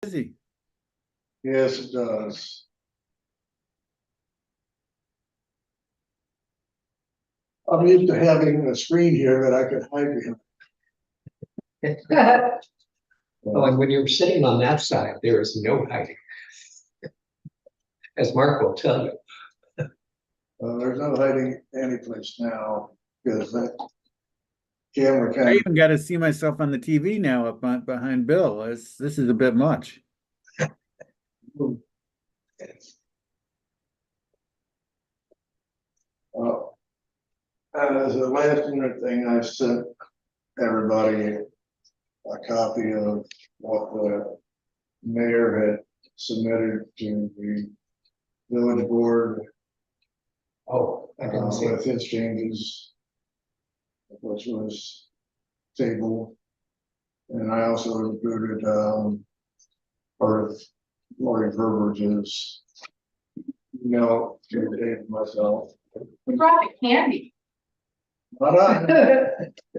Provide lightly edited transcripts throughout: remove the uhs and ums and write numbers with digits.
busy. Yes, it does. I'm used to having a screen here that I could hide behind. Well, and when you're sitting on that side, there is no hiding. As Mark will tell you. There's no hiding any place now, because that camera I kind even got to see myself on the TV now behind Bill. This is a bit much. of. As a last minute thing, I sent everybody a copy of what the mayor had submitted to the village board. Oh, I didn't see With it. his changes, which was tabled. And I also included, part of Lori Verberger's email to Dave and myself. We brought the candy. But I,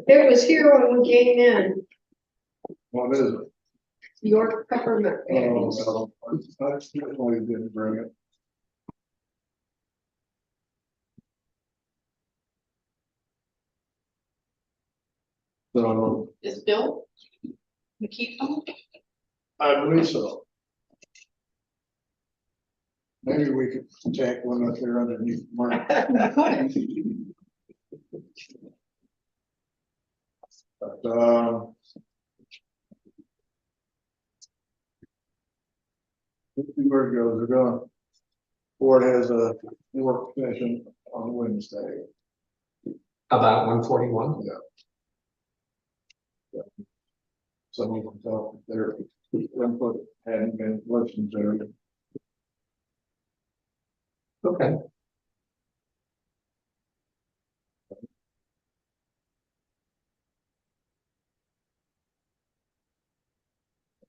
It was here when we came in, what is it? York peppermint Oh, candies. well, I certainly didn't bring it. So, Is Bill? You keep them? I believe so. Maybe we could tack one up there underneath Mark. But, where it goes, we're going. Board has a work session on Wednesday. About 141. Some of them thought their input hadn't been listened to. Okay.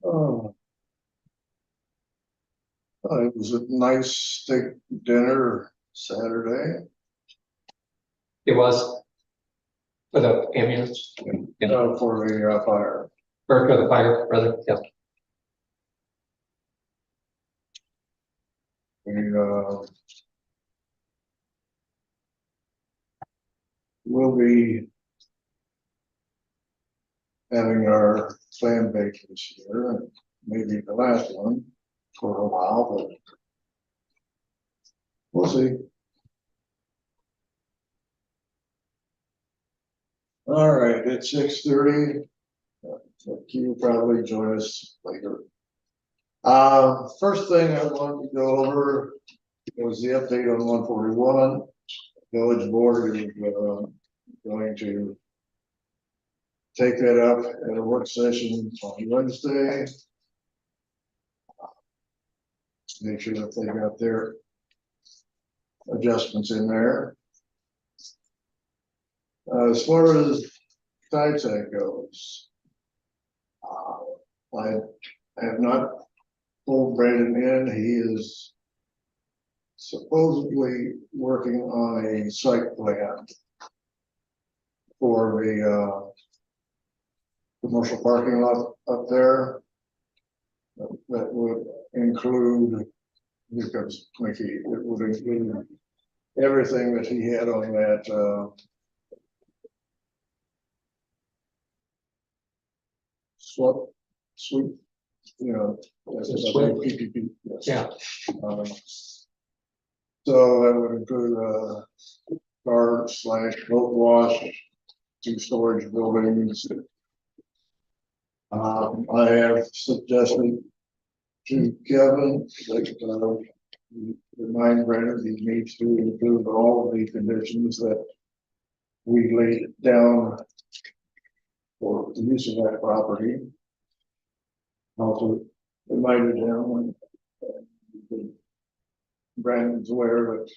Oh. It was a nice steak dinner Saturday. It was for the ambulance. Yeah. For the fire. Or for the fire, brother. Yeah. We will be having our clam bake this year, and maybe the last one for a while, but we'll see. All right, it's 6:30. You'll probably join us later. First thing I want to go over was the update on 141. Village board is going to take that up at a work session on Wednesday. Make sure that they got their adjustments in there. As far as TITAC goes, I have not pulled Brandon in. He is supposedly working on a site plan for the commercial parking lot up there. That would include, because Mickey, it would include everything that he had on that sweep, you know, as a PPP. Yes. Yeah. So that would include car/boat wash, 2 storage buildings. I have suggested to Kevin that remind Brennan he needs to include all of the conditions that we laid down for the use of that property. Also reminded him when Brandon's aware that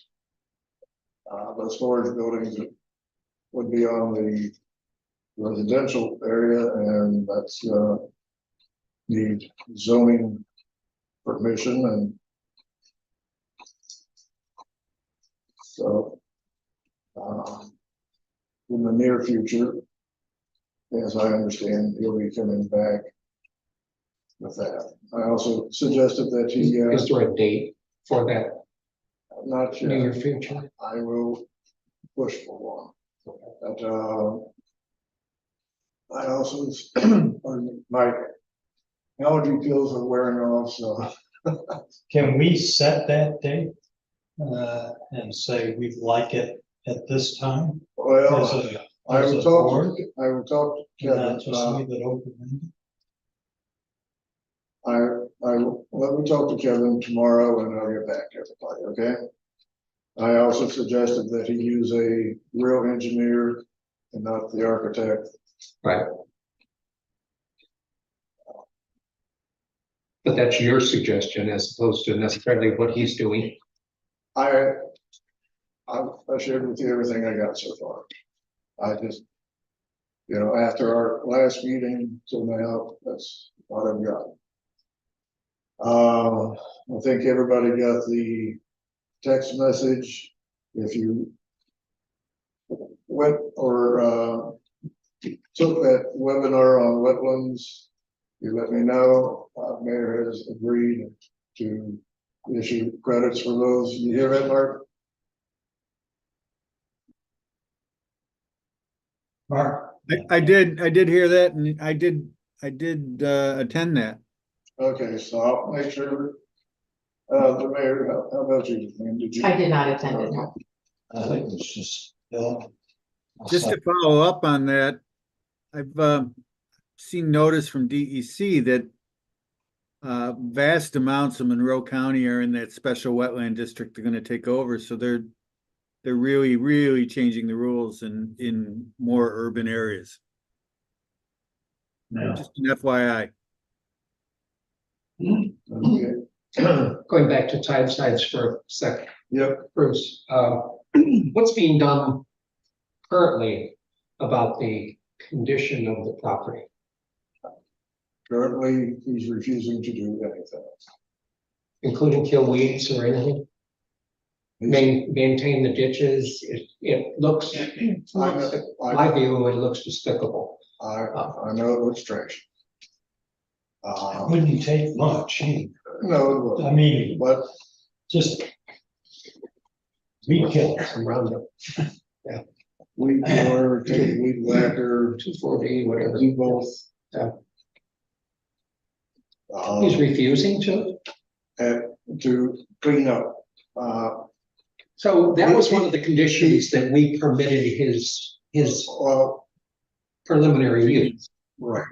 the storage buildings would be on the residential area, and that's need zoning permission, and so in the near future, as I understand, he'll be coming back with that. I also suggested that he, Is there a date for that not near yet, future? I will push for one. But, I also, my allergy pills are wearing off, so. Can we set that date? And say we'd like it at this time? As Well, a, I as will a talk, board, I will talk to Kevin. not just leave it open-ended? Let me talk to Kevin tomorrow and I'll get back to everybody, okay? I also suggested that he use a real engineer and not the architect. Right. But that's your suggestion as opposed to necessarily what he's doing. I shared with you everything I got so far. I just, after our last meeting till now, that's what I've got. I think everybody got the text message. If you went or took that webinar on wetlands, you let me know. Mayor has agreed to issue credits for those. You hear that, Mark? Mark? I did hear that, and I did attend that. Okay, so I'll make sure. The mayor, how about you? Ma'am? Did you? I did not attend it, no. I think it's just, Just to follow up on that, I've seen notice from DEC that vast amounts of Monroe County are in that special wetland district they're gonna take over, so they're really, really changing the rules in more urban areas. yeah. Just an FYI. Okay. Going back to time sides for a second, Yep, Bruce, what's being done currently about the condition of the property? currently, he's refusing to do anything. Including kill weeds or anything? Maintain the ditches, it looks, my view, it looks despicable. I know it looks trash. It wouldn't take much, either. No, it I wouldn't, mean, but just weed kill. Some Roundup, weed killer, take weed whacker, 2,4-D, whatever. do both. Yeah. He's He's refusing to? to clean up. So that was one of the conditions that we permitted his Well, preliminary use. right.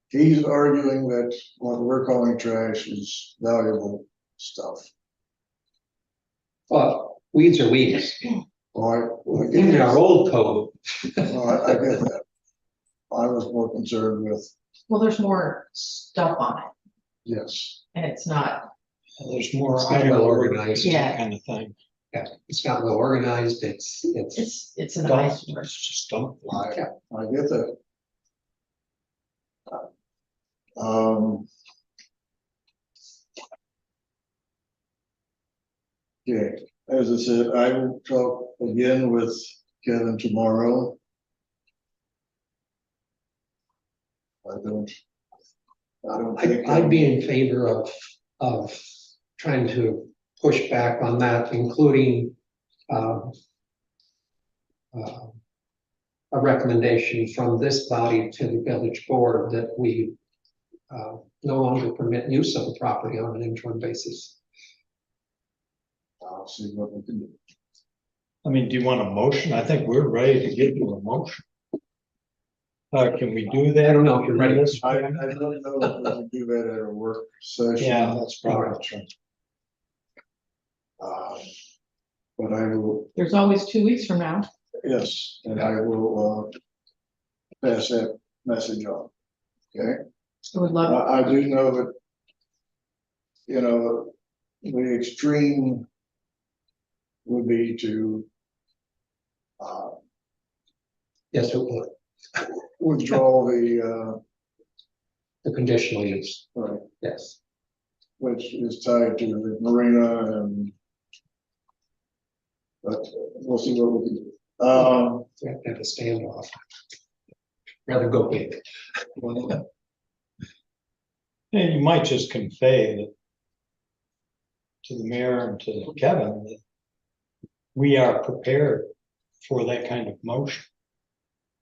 He's arguing that what we're calling trash is valuable stuff. Well, weeds are weeds. Well, In our old code, I get that. I was more concerned with, Well, there's more stuff on it yes, and it's not, There's more It's not well organized. that kind of thing. yeah, it's not well organized, it's it's an Don't, eyesore. it's just don't. I get that. Um. Okay, as I said, I will talk again with Kevin tomorrow. I don't think. I'd be in favor of trying to push back on that, including a recommendation from this body to the village board that we no longer permit use of the property on an interim basis. I'll see what we can do. I mean, do you want a motion? I think we're ready to give you a motion. Can we do that? I don't know if you're ready. I don't know if we can do that at a work session. Yeah, that's probably true. But I will, There's always 2 weeks from now. yes, and I will, pass that message on, okay? I would love it. I do know that, the extreme would be to, Yes, it would. withdraw the, The conditional use, right, yes. which is tied to the marina and, but we'll see what we can do. We have to have a standoff. Rather go big. And you might just convey that to the mayor and to Kevin that we are prepared for that kind of motion.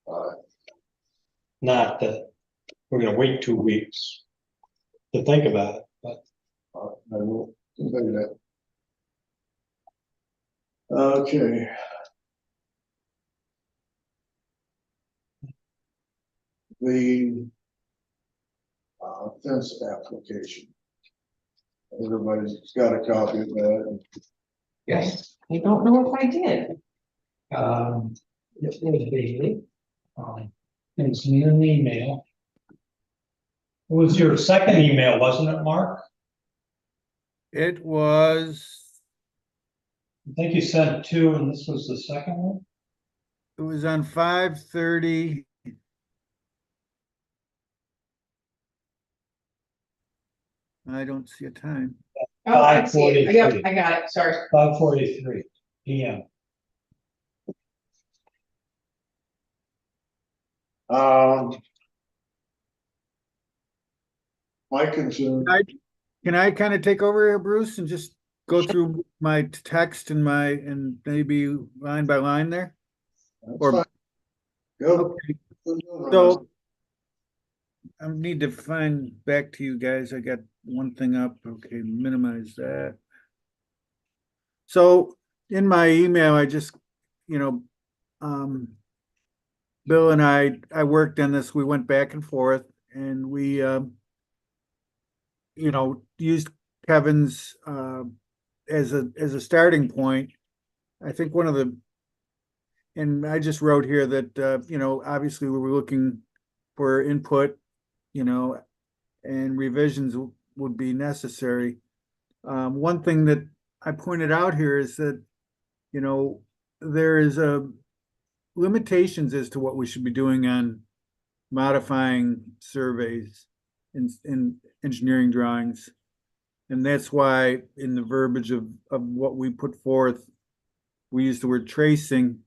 Uh, Not that we're gonna wait 2 weeks to think about it, but I will convey that. Okay. The fence application. Everybody's got a copy of that. Yes. I don't know if I did. It would be, it's in an email. It was your second email, wasn't it, Mark? It was, I think you sent two and this was the second one? it was on 5:30. I don't see a time. Oh, I see it. 5:43. I got it, sorry. 5:43 PM. My concern, Can I kind of take over here, Bruce, and just go through my text and and maybe line by line there? that's Or- fine. Go. Okay, so I need to find back to you guys. I got one thing up. Okay, minimize that. So in my email, I just, Bill and I worked on this. We went back and forth and we, used Kevin's, as a starting point. I think one of the, and I just wrote here that, obviously we were looking for input, and revisions would be necessary. One thing that I pointed out here is that, there is limitations as to what we should be doing on modifying surveys in engineering drawings. And that's why in the verbiage of what we put forth, we use the word tracing.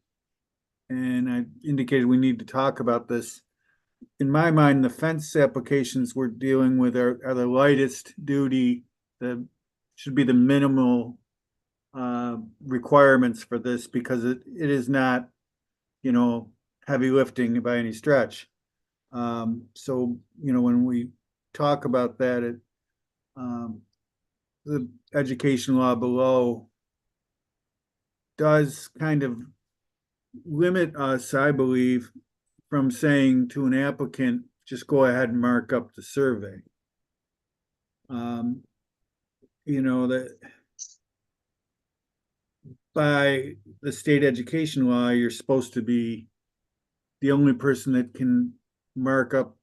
And I indicated we need to talk about this. In my mind, the fence applications we're dealing with are the lightest duty, should be the minimal requirements for this because it is not, heavy lifting by any stretch. So, when we talk about that, the education law below does kind of limit us, I believe, from saying to an applicant, just go ahead and mark up the survey. That by the state education law, you're supposed to be the only person that can mark up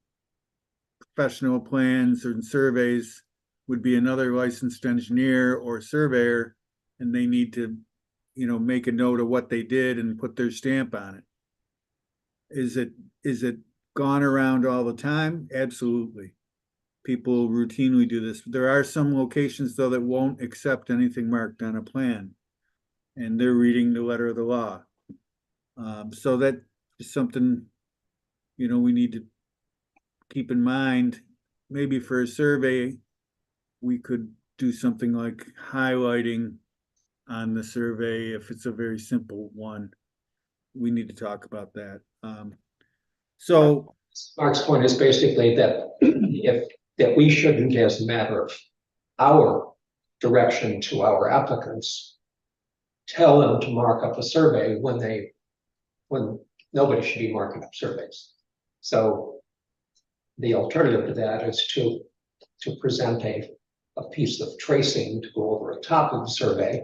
professional plans and surveys would be another licensed engineer or surveyor, and they need to, make a note of what they did and put their stamp on it. Is it gone around all the time? Absolutely. People routinely do this. There are some locations though that won't accept anything marked on a plan. And they're reading the letter of the law. So that is something, we need to keep in mind. Maybe for a survey, we could do something like highlighting on the survey if it's a very simple one. We need to talk about that. So Mark's point is basically that that we shouldn't, as a matter of our direction to our applicants, tell them to mark up a survey when nobody should be marking up surveys. So the alternative to that is to present a piece of tracing to go over the top of the survey,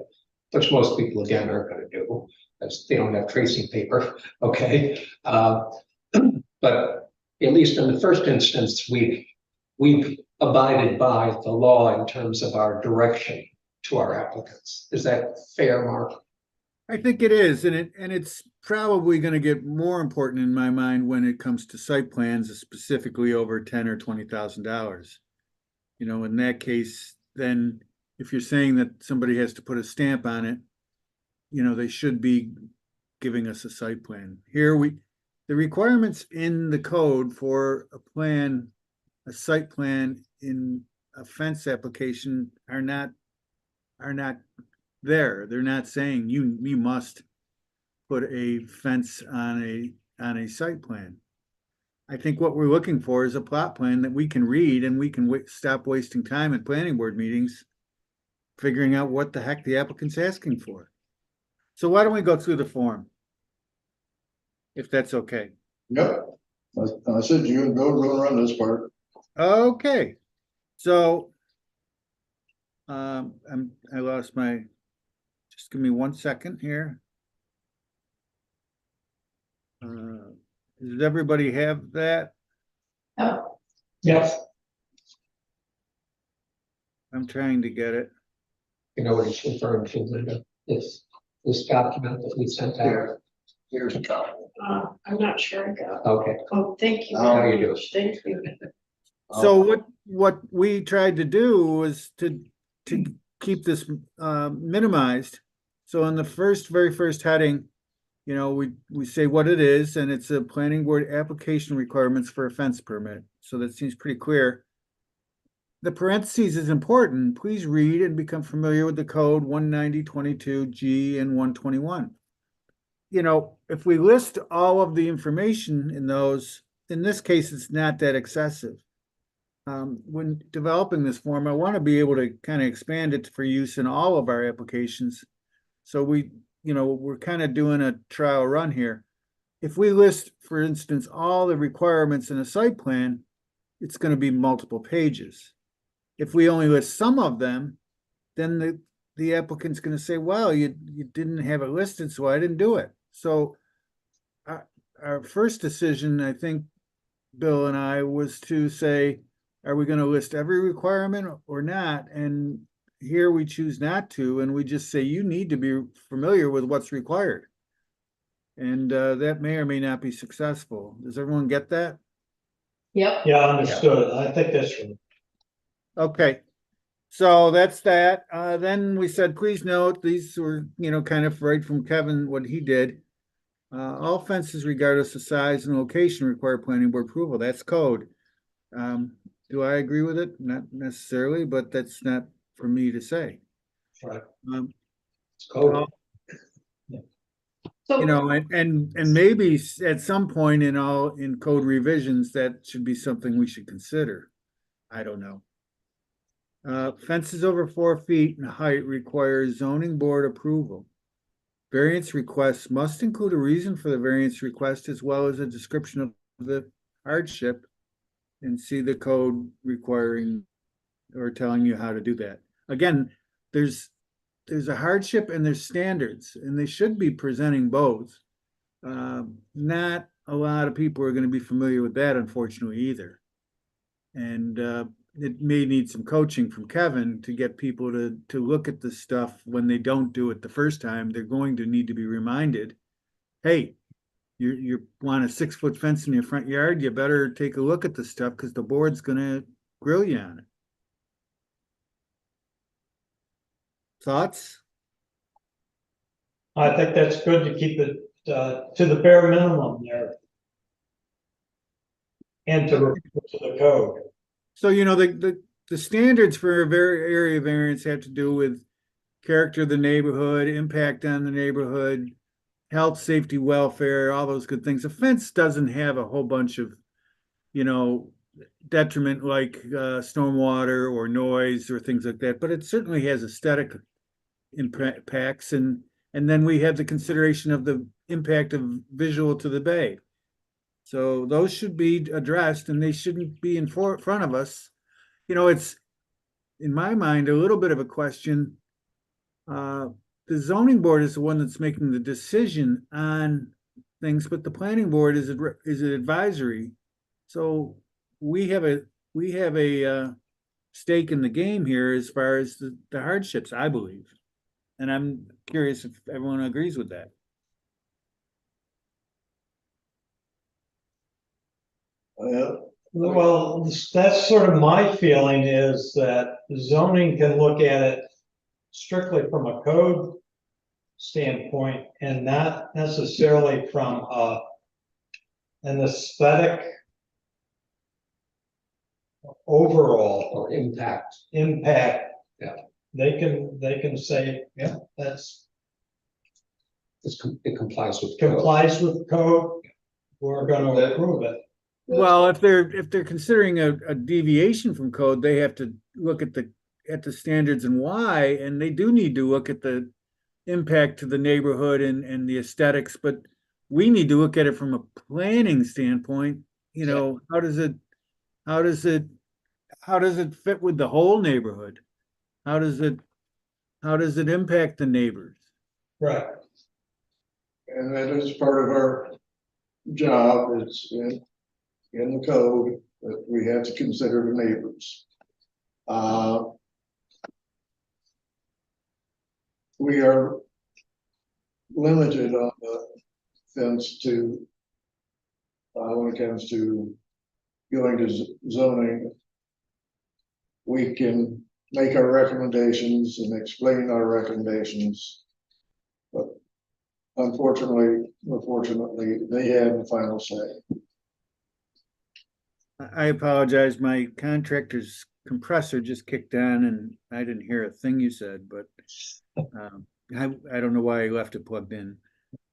which most people again aren't going to do, as they don't have tracing paper. Okay, but at least in the first instance, we've abided by the law in terms of our direction to our applicants. Is that fair, Mark? I think it is, and it's probably going to get more important in my mind when it comes to site plans, specifically over $10,000 or $20,000. In that case, then if you're saying that somebody has to put a stamp on it, they should be giving us a site plan. Here the requirements in the code for a plan a site plan in a fence application are not there. They're not saying you must put a fence on a site plan. I think what we're looking for is a plot plan that we can read and we can stop wasting time at planning board meetings figuring out what the heck the applicant's asking for. So why don't we go through the form? If that's okay. Yep. I said you go run this part. Okay, so I lost my, just give me 1 second here. Does everybody have that? Oh, Yes, I'm trying to get it. you know what he's referring to, Linda, this document that we sent out. Here, here's a copy. I'm not sure I got. Okay, Oh, thank you. How you very do? much. Thank you. So what we tried to do was to keep this minimized. So in the very first heading, you know, we say what it is, and it's a planning board application requirements for a fence permit. So that seems pretty clear. The parentheses is important. Please read and become familiar with the code 190.22 and 121. You know, if we list all of the information in those, in this case, it's not that excessive. When developing this form, I want to be able to kind of expand it for use in all of our applications. So we're kind of doing a trial run here. If we list, for instance, all the requirements in a site plan, it's going to be multiple pages. If we only list some of them, then the applicant's going to say, well, you didn't have it listed, so I didn't do it. So our first decision, I think, Bill and I, was to say, are we going to list every requirement or not? And here we choose not to, and we just say you need to be familiar with what's required. And that may or may not be successful. Does everyone get that? yep. Yeah, understood. I think that's right. Okay. So that's that. Then we said, please note, these were, kind of right from Kevin, what he did. All fences regardless of size and location require planning board approval. That's code. Do I agree with it? Not necessarily, but that's not for me to say. right, Um, it's code. So, and maybe at some point in code revisions, that should be something we should consider. I don't know. Fences over 4 feet in height require zoning board approval. Variance requests must include a reason for the variance request as well as a description of the hardship, and see the code requiring or telling you how to do that. Again, there's a hardship and there's standards, and they should be presenting both. Not a lot of people are going to be familiar with that, unfortunately, either. And it may need some coaching from Kevin to get people to look at this stuff when they don't do it the first time. They're going to need to be reminded, hey, you want a 6-foot fence in your front yard, you better take a look at this stuff because the board's gonna grill you on it. Thoughts? I think that's good to keep it to the bare minimum there. And to refer to the code. So, the standards for a area variance have to do with character of the neighborhood, impact on the neighborhood, health, safety, welfare, all those good things. A fence doesn't have a whole bunch of, detriment like stormwater or noise or things like that, but it certainly has aesthetic impacts. And then we have the consideration of the impact of visual to the bay. So those should be addressed, and they shouldn't be in front of us. It's, in my mind, a little bit of a question. The zoning board is the one that's making the decision on things, but the planning board is an advisory. So we have a stake in the game here as far as the hardships, I believe. And I'm curious if everyone agrees with that. Yeah, Well, that's sort of my feeling, is that zoning can look at it strictly from a code standpoint and not necessarily from an aesthetic overall or impact. impact. Yeah. They can say, yeah, that's It complies with code. complies with code, we're gonna approve it. Well, if they're considering a deviation from code, they have to look at the standards and why, and they do need to look at the impact to the neighborhood and the aesthetics, but we need to look at it from a planning standpoint. You know, how does it fit with the whole neighborhood? How does it impact the neighbors? Right. And that is part of our job, it's in the code that we have to consider the neighbors. We are limited on the fence to, when it comes to going to zoning. We can make our recommendations and explain our recommendations. But unfortunately, they have the final say. I apologize, my contractor's compressor just kicked on and I didn't hear a thing you said, but I don't know why I left it plugged in.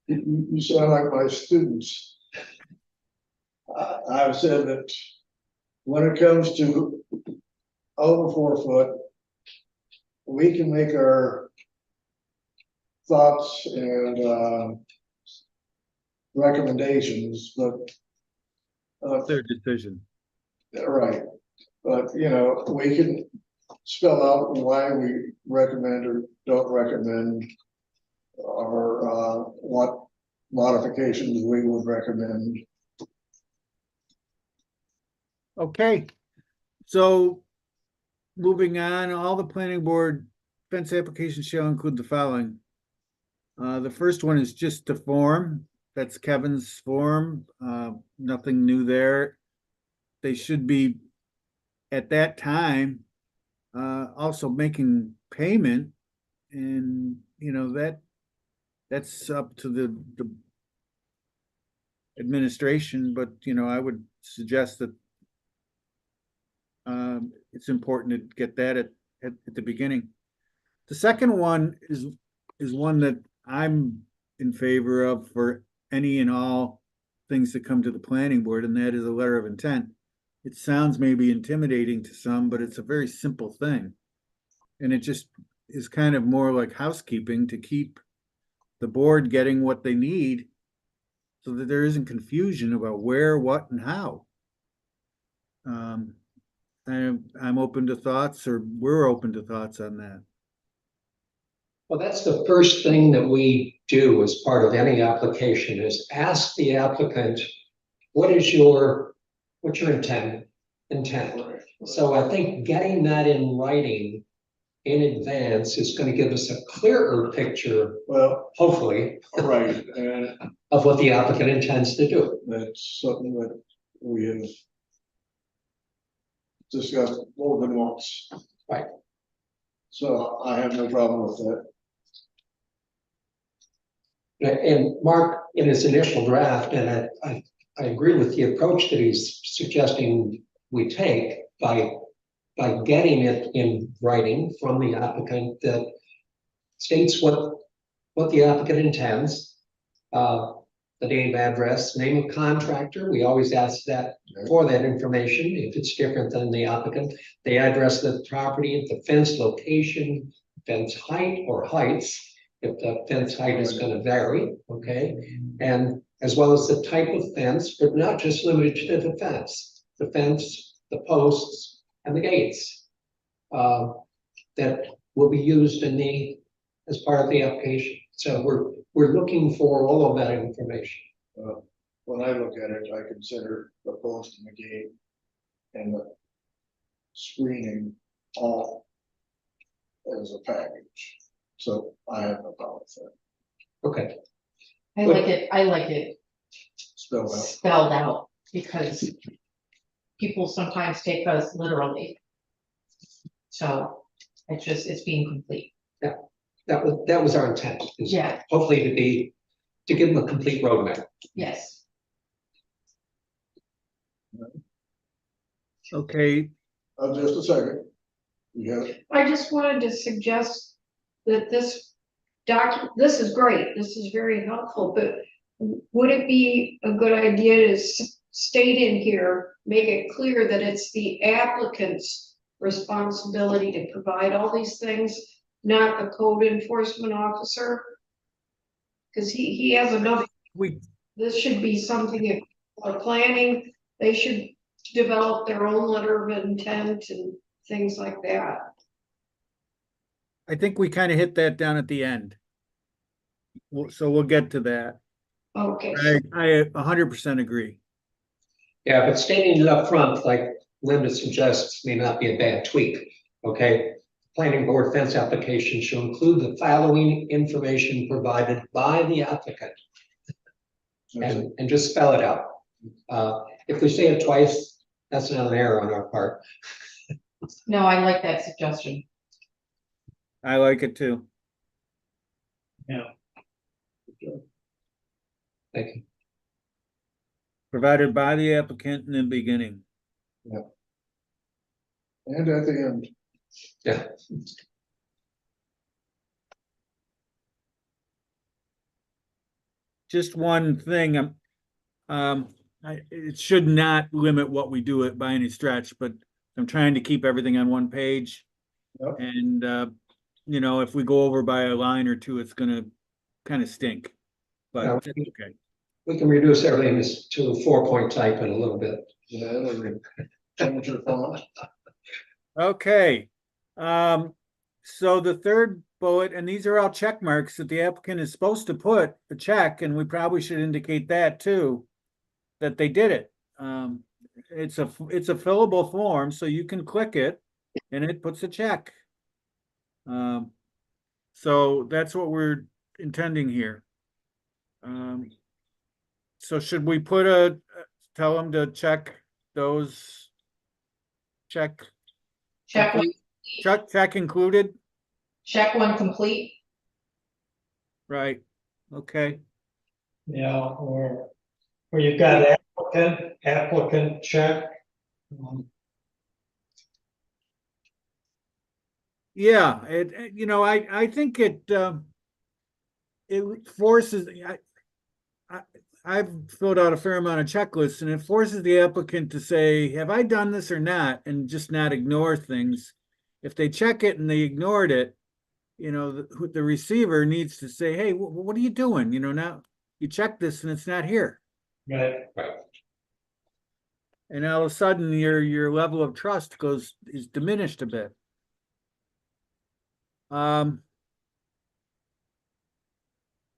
You sound like my students. I've said that when it comes to over 4 foot, we can make our thoughts and recommendations, but Their decision. right, but you know, we can spell out why we recommend or don't recommend, or what modifications we would recommend. Okay, so moving on, all the planning board fence applications shall include the following. The first one is just the form. That's Kevin's form. Nothing new there. They should be at that time also making payment, and you know that's up to the administration, but you know I would suggest that it's important to get that at the beginning. The second one is one that I'm in favor of for any and all things that come to the planning board, and that is a letter of intent. It sounds maybe intimidating to some, but it's a very simple thing. And it just is kind of more like housekeeping to keep the board getting what they need so that there isn't confusion about where, what, and how. I'm open to thoughts, or we're open to thoughts on that. Well, that's the first thing that we do as part of any application is ask the applicant, what's your intent? So I think getting that in writing in advance is going to give us a clearer picture, Well, hopefully, right, and of what the applicant intends to do. that's something that we have discussed more than once. Right. So I have no problem with that. And Mark, in his initial draft, and I agree with the approach that he's suggesting we take by getting it in writing from the applicant that states what the applicant intends, the name, address, name of contractor. We always ask that for that information. If it's different than the applicant, the address of the property, the fence location, fence height or heights, if the fence height is going to vary, okay? And as well as the type of fence, but not just limited to the fence, the posts, and the gates that will be used as part of the application. So we're looking for all of that information. When I look at it, I consider the post and the gate and the screening all as a package. So I have no problem with that. Okay, I like it Spelled out. spelled out, because people sometimes take us literally. So it's being complete. that was our intent. Is Yeah, hopefully to give them a complete roadmap. yes. Okay, Just a second. You have, I just wanted to suggest that this is great, this is very helpful, but would it be a good idea to state in here, make it clear that it's the applicant's responsibility to provide all these things, not the code enforcement officer? Cause he has enough, We, this should be something if, for planning, they should develop their own letter of intent and things like that. I think we kind of hit that down at the end. So we'll get to that. Okay. I 100% agree. Yeah, but stating it up front, like Linda suggests, may not be a bad tweak, okay? Planning board fence application shall include the following information provided by the applicant, and just spell it out. If we say it twice, that's not an error on our part. No, I like that suggestion. I like it too. Thank you. Provided by the applicant in the beginning. and at the end. Yeah, Just one thing, it should not limit what we do it by any stretch, but I'm trying to keep everything on one page. Yep. And, you know, if we go over by a line or two, it's gonna kind of stink. But Yeah. it's okay. we can reduce everything to a 4-point type in a little bit. Yeah, or change your font. Okay, so the third bullet, and these are all check marks that the applicant is supposed to put a check, and we probably should indicate that too, that they did it. It's a fillable form, so you can click it and it puts a check. So that's what we're intending here. So should we put tell them to check those? Check Check included, one complete. right, okay, Yeah, or you've got applicant check. yeah, you know, I think it forces, I've filled out a fair amount of checklists, and it forces the applicant to say, have I done this or not, and just not ignore things. If they check it and they ignored it, you know, the receiver needs to say, hey, what are you doing? You know, now you checked this and it's not here. Right. And all of a sudden your level of trust is diminished a bit. The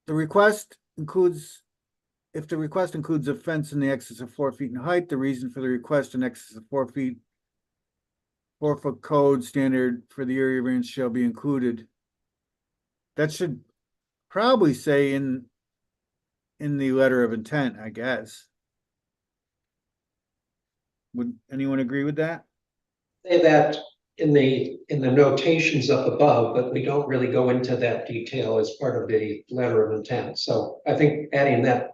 request includes, if the request includes a fence in the excess of 4 feet in height, the reason for the request in excess of 4 feet, 4-foot code standard for the area variance shall be included. That should probably say in the letter of intent, I guess. Would anyone agree with that? Say that in the notations up above, but we don't really go into that detail as part of the letter of intent. So I think adding that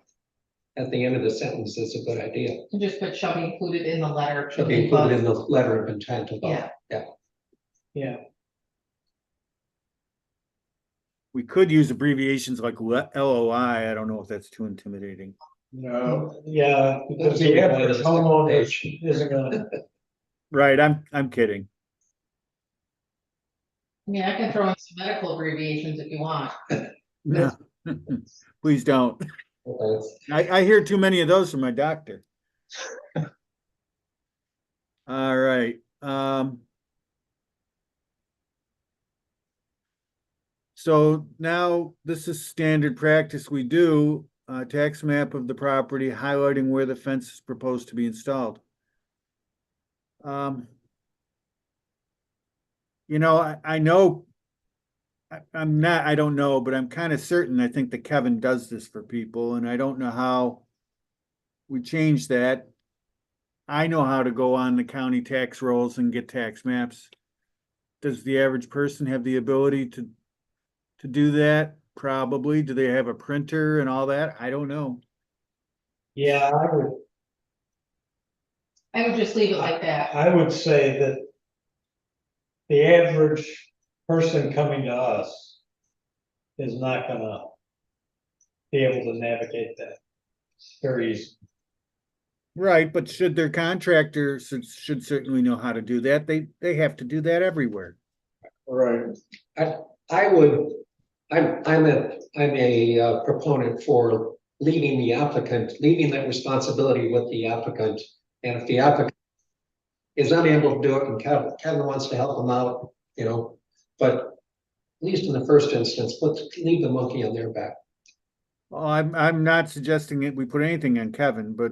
at the end of the sentence is a good idea. And just put shall be included in the letter. Should be included in the letter of intent above. Yeah. Yeah, We could use abbreviations like LOI. I don't know if that's too intimidating. No, yeah, because the average homeowner isn't gonna, Right, I'm kidding. I mean, I can throw in some medical abbreviations if you want. No, please don't. Okay. I hear too many of those from my doctor. All right, so now this is standard practice. We do a tax map of the property highlighting where the fence is proposed to be installed. You know, I know, I don't know, but I'm kind of certain, I think that Kevin does this for people, and I don't know how we change that. I know how to go on the county tax rolls and get tax maps. Does the average person have the ability to do that? Probably. Do they have a printer and all that? I don't know. yeah, I would just leave it like that. I would say that the average person coming to us is not gonna be able to navigate that very easy. Right, but should their contractor should certainly know how to do that. They have to do that everywhere. All right, I would, I'm a proponent for leaving the applicant, leaving that responsibility with the applicant. And if the applicant is unable to do it and Kevin wants to help them out, you know, but at least in the first instance, leave the monkey on their back. Well, I'm not suggesting that we put anything on Kevin, but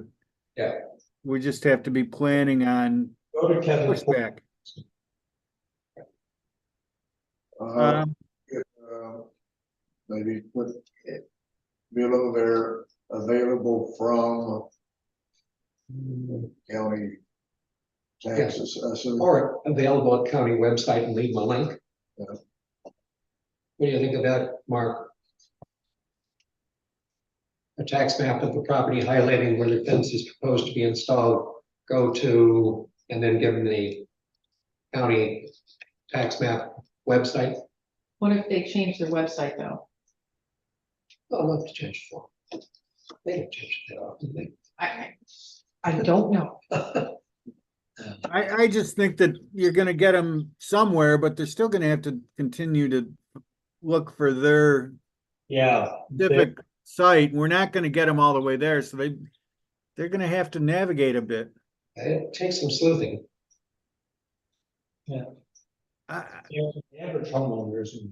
Yeah. we just have to be planning on Go to Kevin. pushback. uh, Um, maybe put below there, available from county tax assessor. Or available at county website and leave them a link. Yeah. What do you think of that, Mark? A tax map of the property highlighting where the fence is proposed to be installed, go to, and then give them the county tax map website. What if they change their website though? Oh, I'll have to change the form. They have changed it often. I don't know. I just think that you're gonna get them somewhere, but they're still gonna have to continue to look for their Yeah, specific site. We're not gonna get them all the way there, so they're gonna have to navigate a bit. It takes some sleuthing. I, the average homeowner isn't.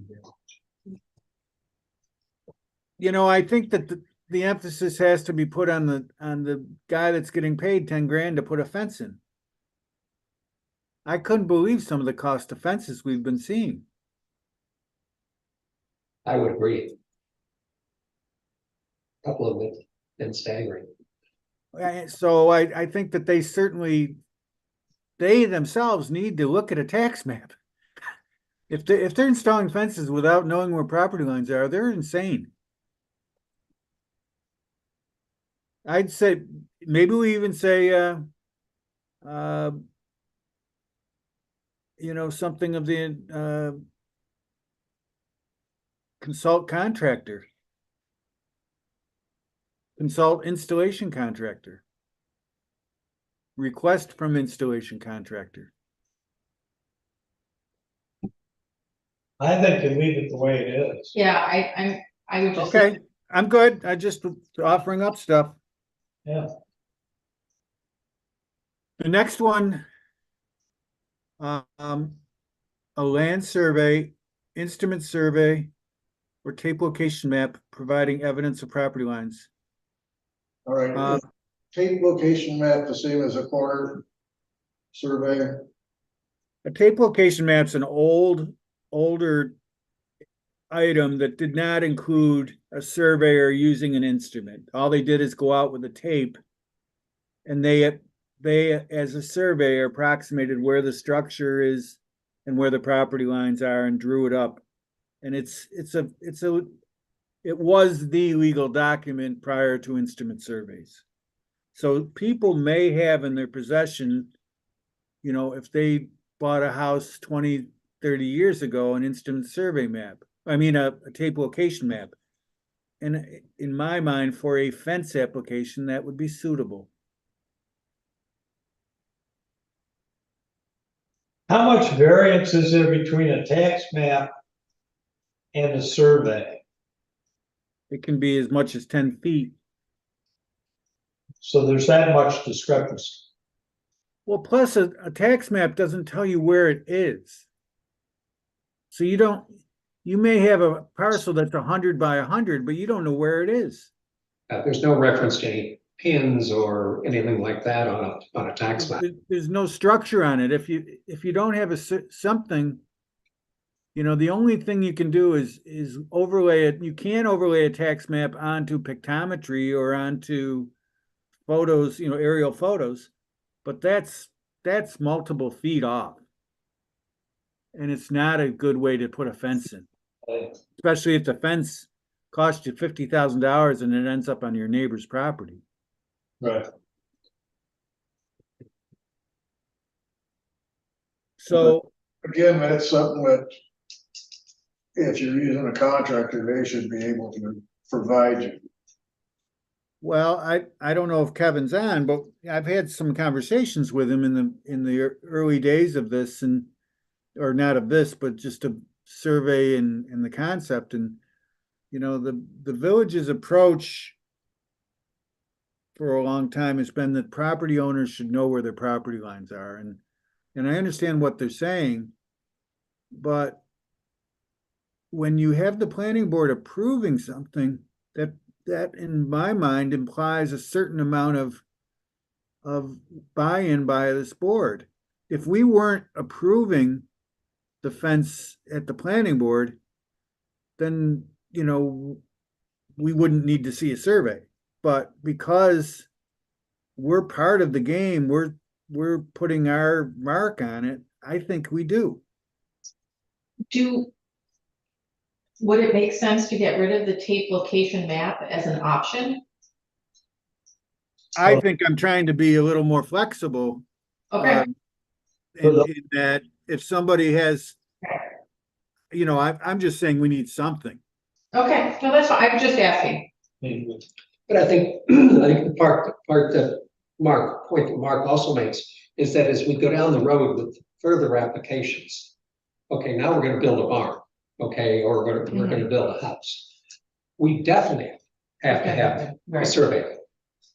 you know, I think that the emphasis has to be put on the guy that's getting paid 10 grand to put a fence in. I couldn't believe some of the cost of fences we've been seeing. I would agree. A couple of them have been staggering. So I think that they themselves need to look at a tax map. If they're installing fences without knowing where property lines are, they're insane. I'd say, maybe we even say, you know, something of the, consult contractor. Consult installation contractor. Request from installation contractor. I think you leave it the way it is. Yeah, I would just. Okay, I'm good. I just offering up stuff. Yeah, The next one, a land survey, instrument survey, or tape location map providing evidence of property lines. All right, is tape location map the same as a corner survey? A tape location map's an older item that did not include a surveyor using an instrument. All they did is go out with a tape, and they as a surveyor approximated where the structure is and where the property lines are and drew it up. And it was the legal document prior to instrument surveys. So people may have in their possession, you know, if they bought a house 20, 30 years ago, an instrument survey map. I mean, a tape location map. And in my mind, for a fence application, that would be suitable. how much variance is there between a tax map and a survey? It can be as much as 10 feet. So there's that much discrepancy. Well, plus a tax map doesn't tell you where it is. So you may have a parcel that's 100 by 100, but you don't know where it is. There's no reference to any pins or anything like that on a tax map. There's no structure on it. If you don't have something, you know, the only thing you can do is overlay it. You can overlay a tax map onto pictometry or onto photos, you know, aerial photos, but that's multiple feet off. And it's not a good way to put a fence in, especially if the fence costs you $50,000 and it ends up on your neighbor's property. Right. So again, that's something that if you're using a contractor, they should be able to provide you. Well, I don't know if Kevin's on, but I've had some conversations with him in the early days of this and, or not of this, but just a survey and the concept and, you know, the village's approach for a long time has been that property owners should know where their property lines are and I understand what they're saying, but when you have the planning board approving something, that in my mind implies a certain amount of buy-in by this board. If we weren't approving the fence at the planning board, then, you know, we wouldn't need to see a survey. But because we're part of the game, we're putting our mark on it, I think we do. Would it make sense to get rid of the tape location map as an option? I think I'm trying to be a little more flexible. Okay, In that if somebody has, you know, I'm just saying we need something. okay, no, that's fine, I'm just asking. But I think the point that Mark also makes is that as we go down the road with further applications, okay, now we're gonna build a barn, okay, or we're gonna build a house. We definitely have to have a Right. survey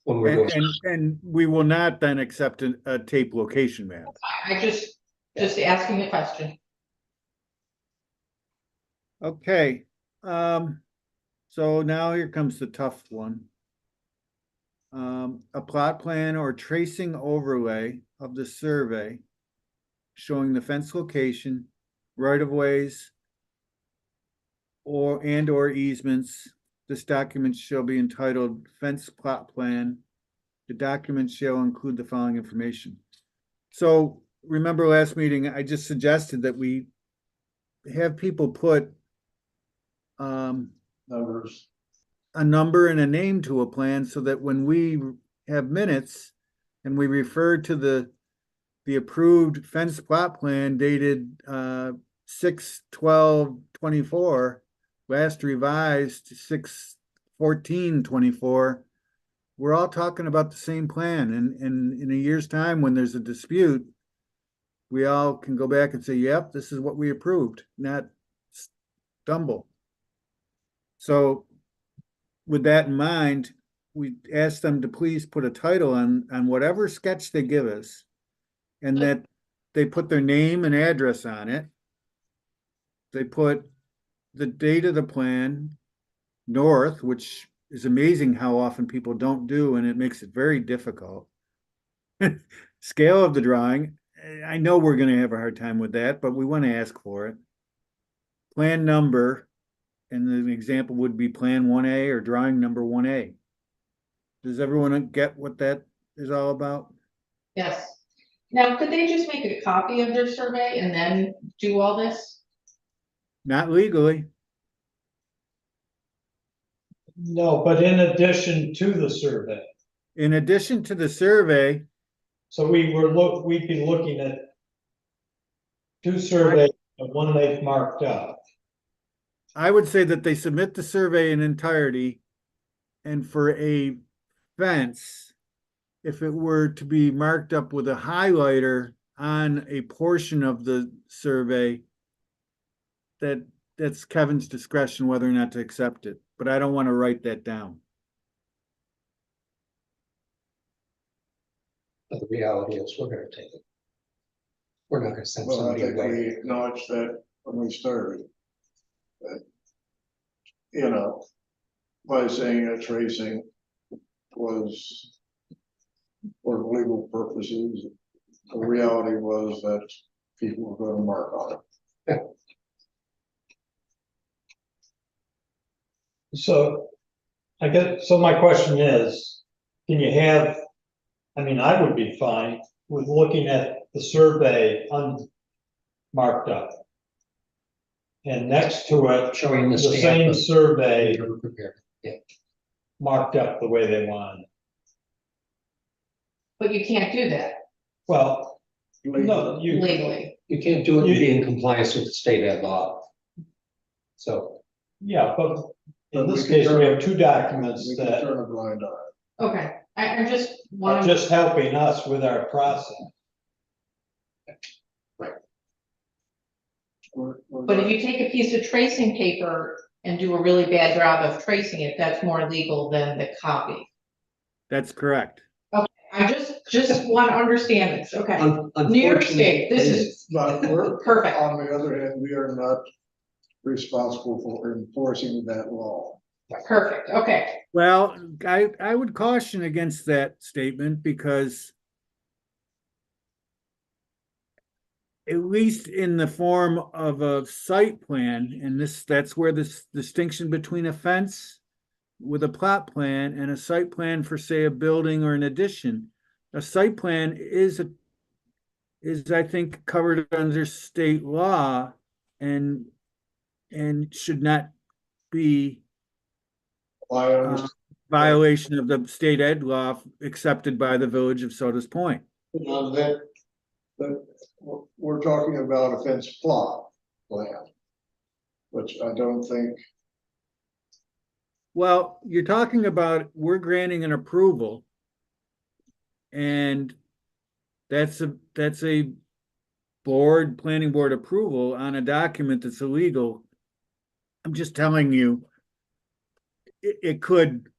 when we're doing. And we will not then accept a tape location map. I just asking a question. Okay, so now here comes the tough one. A plot plan or tracing overlay of the survey showing the fence location, right of ways, or easements. This document shall be entitled fence plot plan. The document shall include the following information. So remember last meeting, I just suggested that we have people put Numbers. a number and a name to a plan so that when we have minutes and we refer to the approved fence plot plan dated 6/12/24, last revised 6/14/24, we're all talking about the same plan. And in a year's time, when there's a dispute, we all can go back and say, yep, this is what we approved, not stumble. So with that in mind, we ask them to please put a title on whatever sketch they give us, and that they put their name and address on it. They put the date of the plan, north, which is amazing how often people don't do, and it makes it very difficult. Scale of the drawing, I know we're gonna have a hard time with that, but we wanna ask for it. Plan number, and the example would be Plan 1A or drawing number 1A. Does everyone get what that is all about? Yes. Now, could they just make a copy of their survey and then do all this? Not legally. No, but in addition to the survey, In addition to the survey, so we'd be looking at two surveys, and one they've marked up. I would say that they submit the survey in entirety. And for a fence, if it were to be marked up with a highlighter on a portion of the survey, that's Kevin's discretion whether or not to accept it, but I don't want to write that down. But the reality is we're gonna take it. We're not gonna send Well, I somebody think away. we acknowledged that when we started. That, you know, by saying that tracing was for legal purposes, the reality was that people were gonna mark on it. So so my question is, can you have, I mean, I would be fine with looking at the survey unmarked up. And next to it, Showing the the stamp same of- survey Prepared. marked up the way they want. But you can't do that Well, no, legally. You can't do it and be in compliance with the state ed law. So, Yeah, but in But this we can case, we turn- have two documents We can that turn a blind eye. Okay, I just are want just helping us with our process. We're but if not- you take a piece of tracing paper and do a really bad job of tracing it, that's more legal than the copy. That's correct. I just want to understand this, okay? New York unfortunately. State, this is But we're, perfect. on the other hand, we are not responsible for enforcing that law. Perfect, okay. Well, I would caution against that statement because at least in the form of a site plan, and that's where this distinction between a fence with a plot plan and a site plan for, say, a building or an addition. A site plan is I think covered under state law and should not be I understand, violation of the state ed law accepted by the village of Sodas Point. but we're talking about a fence plot plan, which I don't think, Well, you're talking about, we're granting an approval. And that's a planning board approval on a document that's illegal. I'm just telling you, it could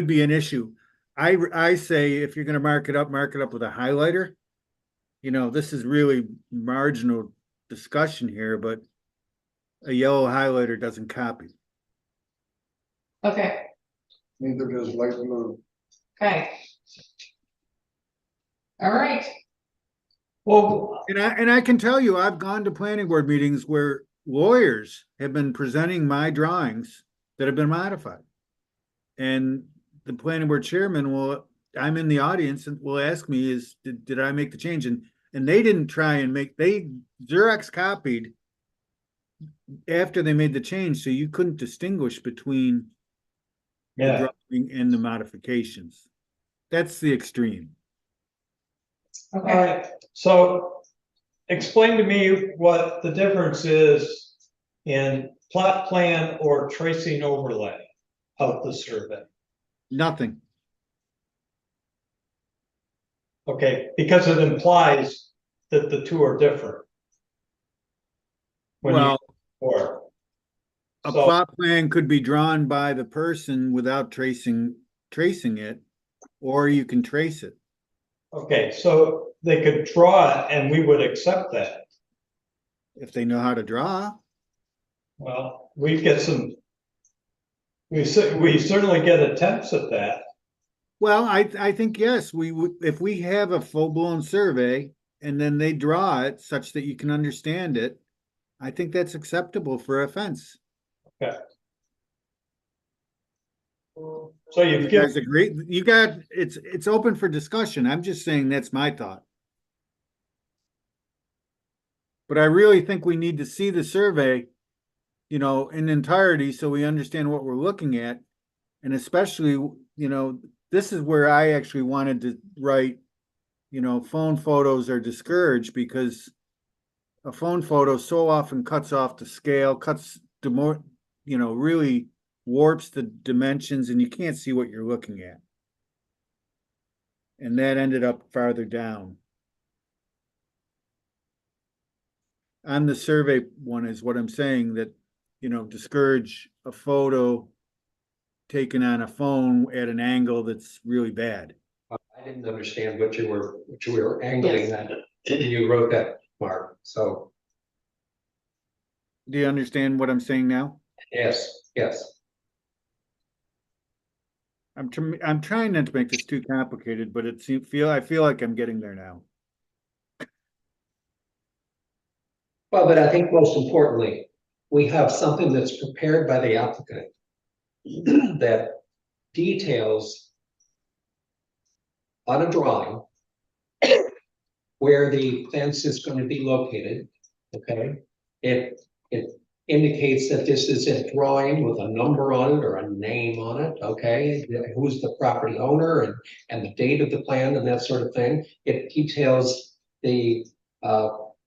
be an issue. I say if you're gonna mark it up with a highlighter. You know, this is really marginal discussion here, but a yellow highlighter doesn't copy. Okay, neither does light blue. okay. All right, Well, And I can tell you, I've gone to planning board meetings where lawyers have been presenting my drawings that have been modified. And the planning board chairman I'm in the audience and will ask me did I make the change? And they didn't try and Xerox copied after they made the change, so you couldn't distinguish between the yeah, drawing and the modifications. That's the extreme. all okay. right, so explain to me what the difference is in plot plan or tracing overlay of the survey. Nothing. Okay, because it implies that the two are different. When you- Well, or, a so- plot plan could be drawn by the person without tracing it, or you can trace it. okay, so they could draw it and we would accept that. If they know how to draw. Well, we get some. We certainly get attempts at that. Well, I think, yes, we would, if we have a full-blown survey and then they draw it such that you can understand it, I think that's acceptable for a fence. So you've You given, guys agree? It's open for discussion. I'm just saying that's my thought. But I really think we need to see the survey, you know, in entirety so we understand what we're looking at. And especially, you know, this is where I actually wanted to write, you know, phone photos are discouraged because a phone photo so often cuts off the scale, cuts the more, you know, really warps the dimensions and you can't see what you're looking at. And that ended up farther down. On the survey one is what I'm saying, that, you know, discourage a photo taken on a phone at an angle that's really bad. I didn't understand what you were angling at. You wrote that, Mark, so, Do you understand what I'm saying now? yes. I'm trying not to make this too complicated, but I feel like I'm getting there now. Well, but I think most importantly, we have something that's prepared by the applicant that details on a drawing where the fence is going to be located, okay? It indicates that this is a drawing with a number on it or a name on it, okay? Who's the property owner and the date of the plan and that sort of thing. It details the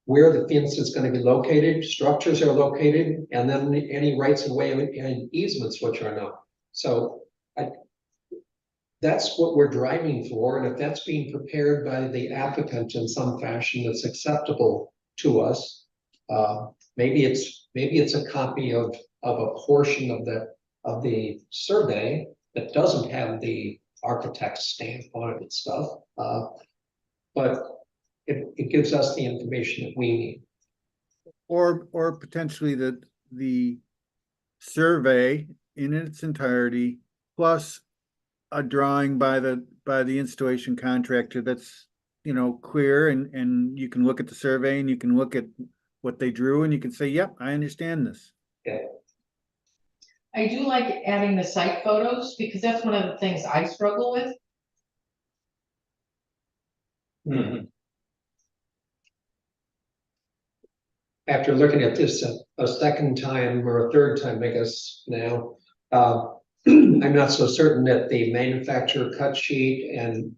where the fence is gonna be located, structures are located, and then any rights of way and easements which are known. So that's what we're driving for, and if that's being prepared by the applicant in some fashion that's acceptable to us, maybe it's a copy of a portion of the survey that doesn't have the architect's stamp on it and stuff, but it gives us the information that we need. Or potentially the survey in its entirety, plus a drawing by the installation contractor that's, you know, clear, and you can look at the survey and you can look at what they drew and you can say, yep, I understand this. I do like adding the site photos because that's one of the things I struggle with. Mhm. After looking at this a second time or a third time, I guess now, I'm not so certain that the manufacturer cut sheet and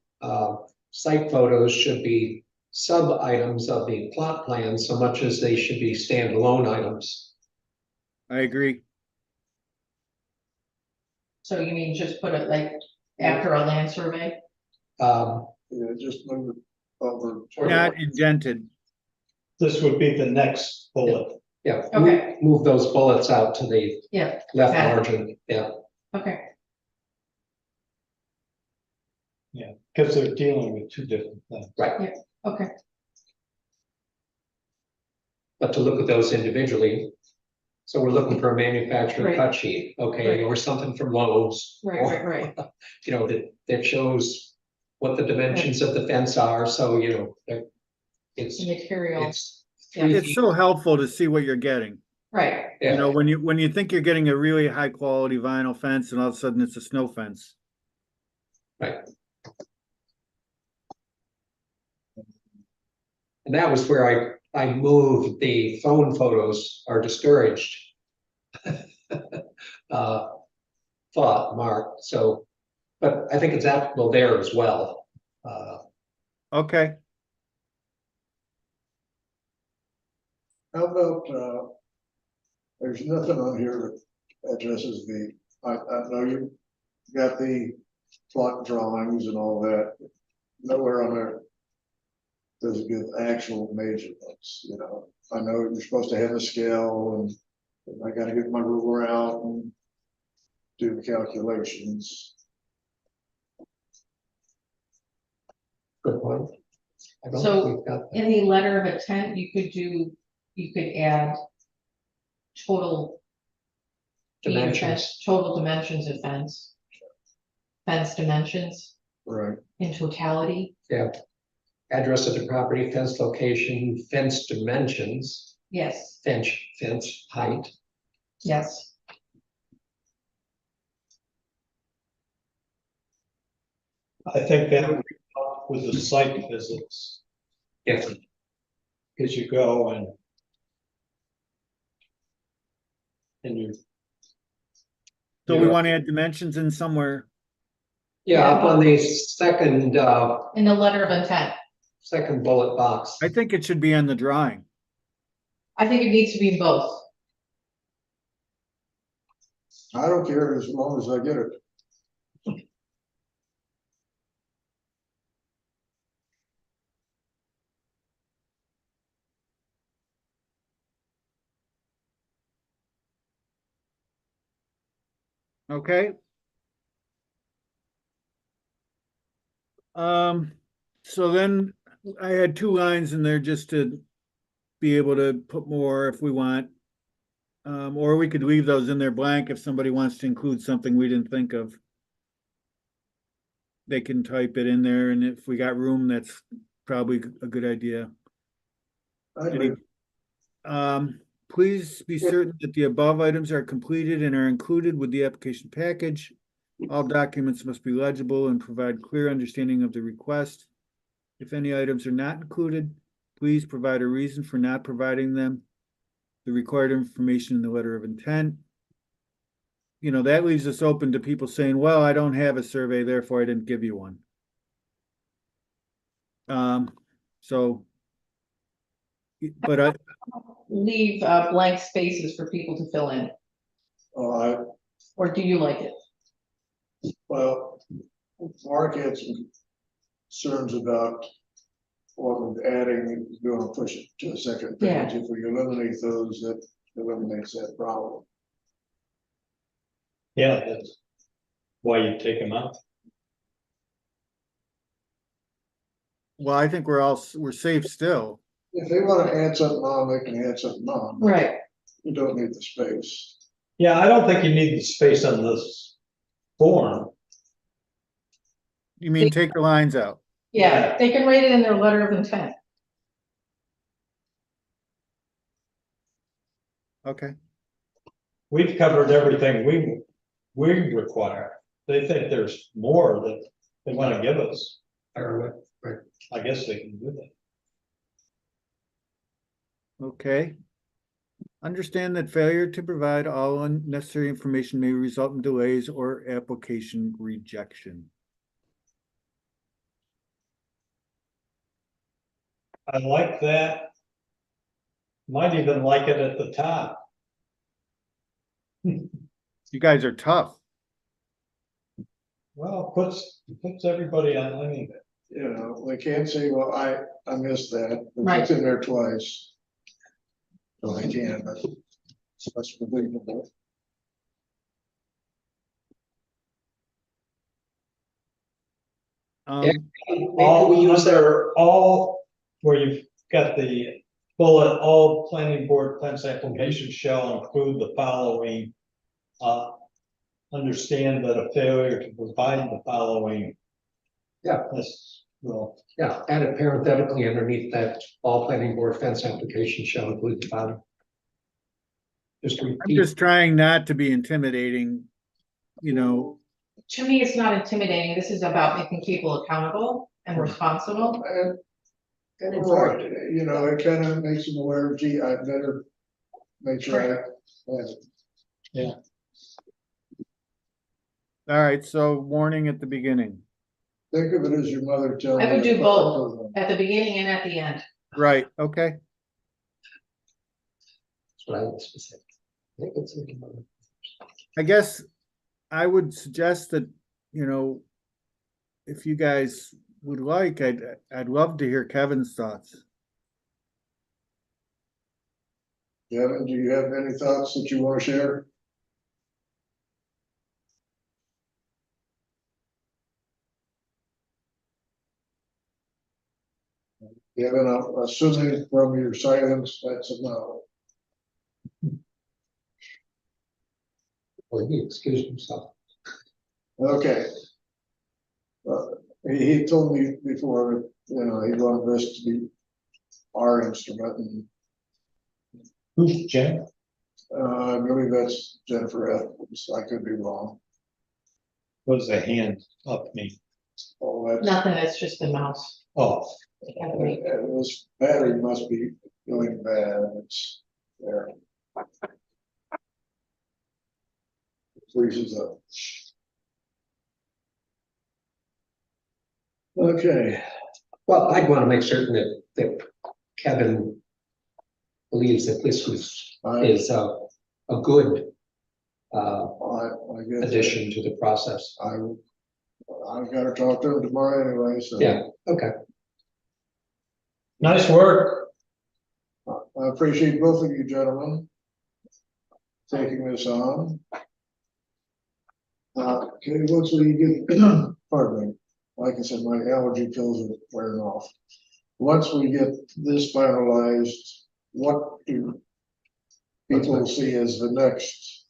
site photos should be sub-items of the plot plan so much as they should be standalone items. I agree. So you mean just put it like after a land survey? Um, Yeah, just move it over. Not indented. This would be the next bullet, yeah, Okay. move those bullets out to the Yeah, left Okay. margin, yeah. okay, because they're dealing with two different things. okay. But to look at those individually. So we're looking for a manufacturer Right. cut sheet, okay, Right. or something from Lowe's. Right, or, right. You know, that shows what the dimensions of the fence are, so, you know, it's, Material, it's. Yeah. 3 It's feet, so helpful to see what you're getting. right, You yeah, know, when you think you're getting a really high quality vinyl fence and all of a sudden it's a snow fence. right. And that was where I moved the phone photos are discouraged. Thought, Mark, so, but I think it's applicable there as well. Okay, How about, there's nothing on here that addresses I know you got the plot drawings and all that. Nowhere on there does it give actual measurements, you know. I know you're supposed to have a scale and I gotta get my ruler out and do the calculations. Good point. I don't So, think we've got that. in the letter of intent, you could add total. feet of Dimensions. fence, total dimensions of fence. Fence dimensions Right. in totality, Address of the property, fence location, fence dimensions, yes, fence height. yes, I think that would help with the site visits, Yes, because you go and you, so we Yeah. want to add dimensions in somewhere. yeah, up on the second, in the letter of intent, second bullet box. I think it should be on the drawing. I think it needs to be in both. I don't care as long as I get it. Okay. So then I had two lines in there just to be able to put more if we want. Or we could leave those in there blank if somebody wants to include something we didn't think of. They can type it in there, and if we got room, that's probably a good idea. I'd Please be certain that the above items are completed and are included with the application package. All documents must be legible and provide clear understanding of the request. If any items are not included, please provide a reason for not providing them. The required information in the letter of intent. You know, that leaves us open to people saying, well, I don't have a survey, therefore I didn't give you one. So but I, leave blank spaces for people to fill in, I, or do you like it? well, Mark had some concerns about what we're adding, going to push it to a second Yeah. page. If we eliminate those, that eliminates that problem. Yeah, that's why you take them out. well, I think we're safe still. If they want to add something on, they can add something on. Right, You don't need the space. Yeah, I don't think you need the space on this form. You mean take the lines out? yeah, they can write it in their letter of intent. Okay, We've covered everything we require. They think there's more that they want to give us. Or, I guess they can do that. okay. Understand that failure to provide all unnecessary information may result in delays or application rejection. I like that. Might even like it at the top. You guys are tough. Well, puts everybody on, I mean, You know, they can't say, well, I missed that, but Right. it's in there twice. So they can, but that's believable. maybe all, we use their, under all, where you've got the bullet, all planning board plans applications shall include the following. Understand that a failure to provide the following. Yeah. That's, well, yeah, add it parenthetically underneath that, all planning board fence applications shall include the following. Just I'm repeat, just trying not to be intimidating, you know. To me, it's not intimidating. This is about making people accountable and responsible. And right, you know, it kind of makes them aware, gee, I better make sure I have it. All right, so warning at the beginning. Think of it as your mother telling you. I would do both, at the beginning and at the end. Right, okay. that's what I would specific. I think it's. I guess I would suggest that, you know, if you guys would like, I'd love to hear Kevin's thoughts. Kevin, do you have any thoughts that you want to share? Kevin, I'm assuming from your silence, that's a no. Or he excused himself. Okay. He told me before, you know, he wanted this to be our instrument, and who's Jen? I believe that's Jennifer Edwards. I could be wrong. What does the hand up mean? Oh, that's, Nothing, it's just the mouse. Oh, this battery must be going bad. It's there. It freezes up. Okay, Well, I'd want to make certain that Kevin believes that this is a good I guess. addition to the process. I've got to talk to him tomorrow anyway, so. Yeah, okay. nice work. I appreciate both of you gentlemen taking this on. Okay, once we get, pardon me, like I said, my allergy pills are wearing off. Once we get this finalized, what do people see as the next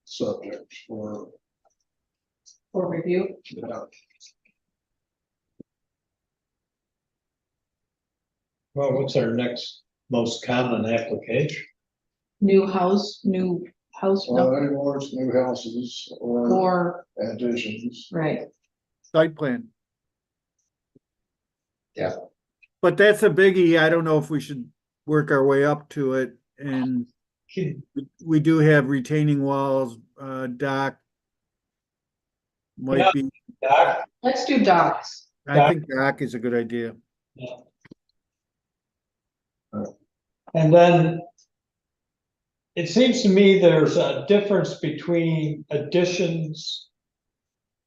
subject for? For review, Well, what's our next most common application? new house, no, Anymore, it's new houses or or, additions. right, Site plan. Yeah. But that's a biggie. I don't know if we should work our way up to it, and we do have retaining walls, dock. Yeah. Might be, Doc, let's do docks. I think dock is a good idea. And then it seems to me there's a difference between additions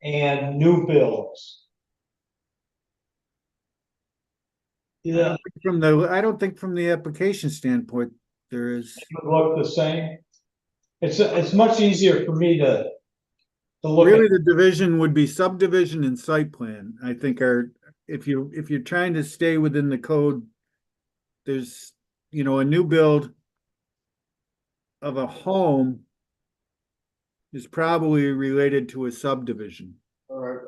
and new builds. Yeah, I don't think from the application standpoint, there is. it would look the same. It's much easier for me to look Really, at. the division would be subdivision and site plan, I think are, if you're trying to stay within the code, there's, a new build of a home is probably related to a subdivision. All right.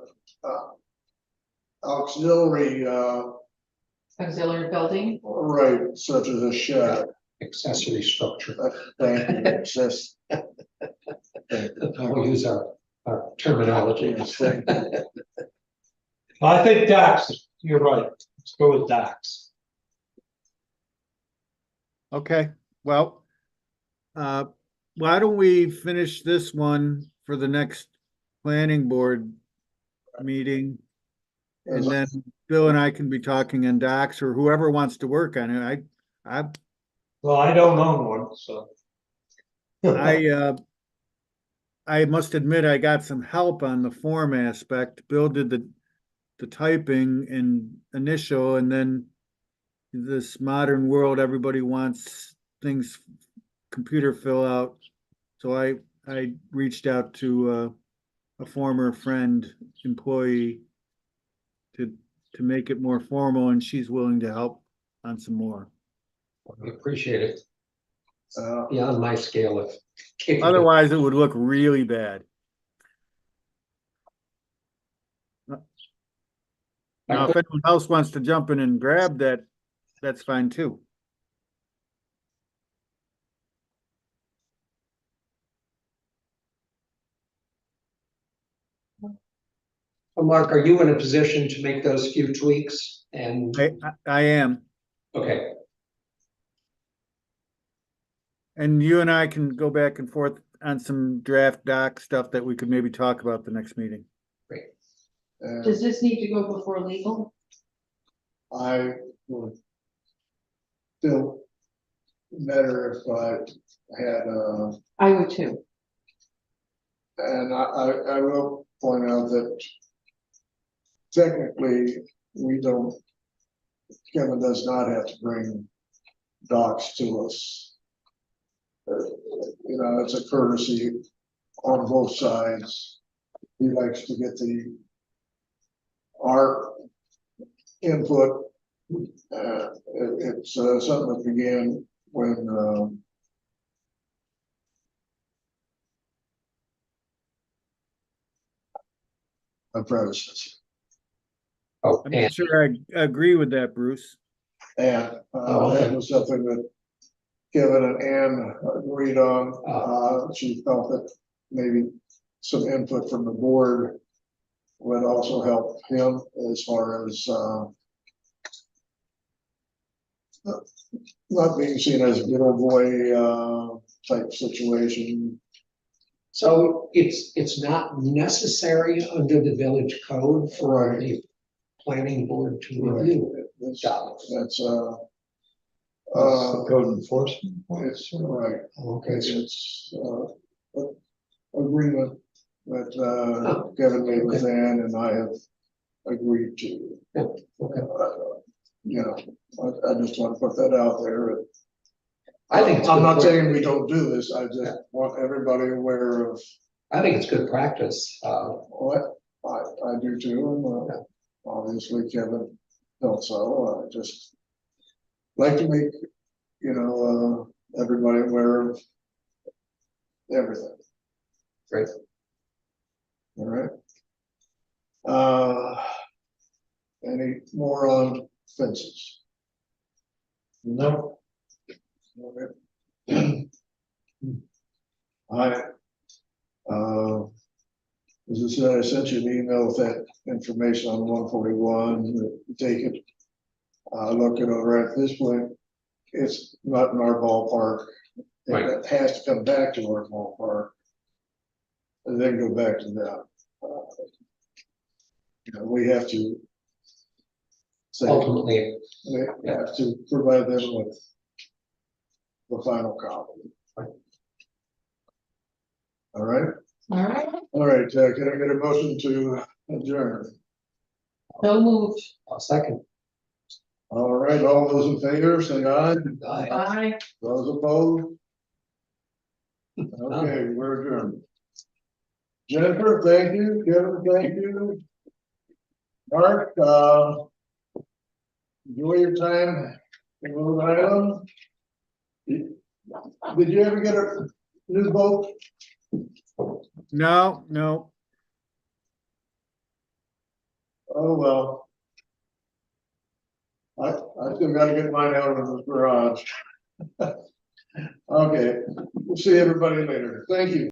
Auxiliary, Auxiliary building, right, such as a shed, Accessory structure. thank you, access. We'll use our terminology. I think docks, you're right. Let's go with docks. Okay, well, why don't we finish this one for the next planning board meeting? And then Bill and I can be talking in docs, or whoever wants to work on it. Well, I don't own one, so. I must admit, I got some help on the form aspect. Bill did the typing and initial, and then this modern world, everybody wants things computer fill out. So I reached out to a former friend, employee, to make it more formal, and she's willing to help on some more. We appreciate it. Uh, Beyond my scale of. capability. Otherwise, it would look really bad. Now, if anyone else wants to jump in and grab that, that's fine too. Well, Mark, are you in a position to make those few tweaks and, I am, okay, and you and I can go back and forth on some draft doc stuff that we could maybe talk about the next meeting. great. and does this need to go before legal? I would feel better if I had, I would too. and I will point out that technically, we don't, Kevin does not have to bring docs to us. It's a courtesy on both sides. He likes to get our input. It's something that began when, my predecessor. Oh, I'm and, not sure I agree with that, Bruce. And Oh, okay. that was something that Kevin and Ann agreed on. She felt that maybe some input from the board would also help him as far as not being seen as a good old boy type situation. so it's not necessary under the village code for the planning board to review docs. That's Code enforcement. it's right. Okay, It's agreement that Kevin made with Ann and I have agreed to. okay. I just want to put that out there. I think it's I'm good not prac- saying we don't do this, I just want everybody aware of I think it's good practice. what I do too, and obviously Kevin felt so, I just like to make, everybody aware of everything. Great. All right. Any more on fences? No, Okay. I, as I said, I sent you an email with that information on 141, take it, look it over. At this point, it's not in our ballpark. Right. It has to come back to our ballpark. And then go back to that. We have to say ultimately, they have to provide them with the final copy. All right, All right, can I get a motion to adjourn? so moved. a second. All right, all those in favor, say aye. Bye. Those opposed? Okay, we're adjourned. Jennifer, thank you. Kevin, thank you. Mark, enjoy your time in Rhode Island. Did you ever get a new boat? No, no, Oh, well. I still gotta get mine out of the garage. Okay, we'll see everybody later. Thank you.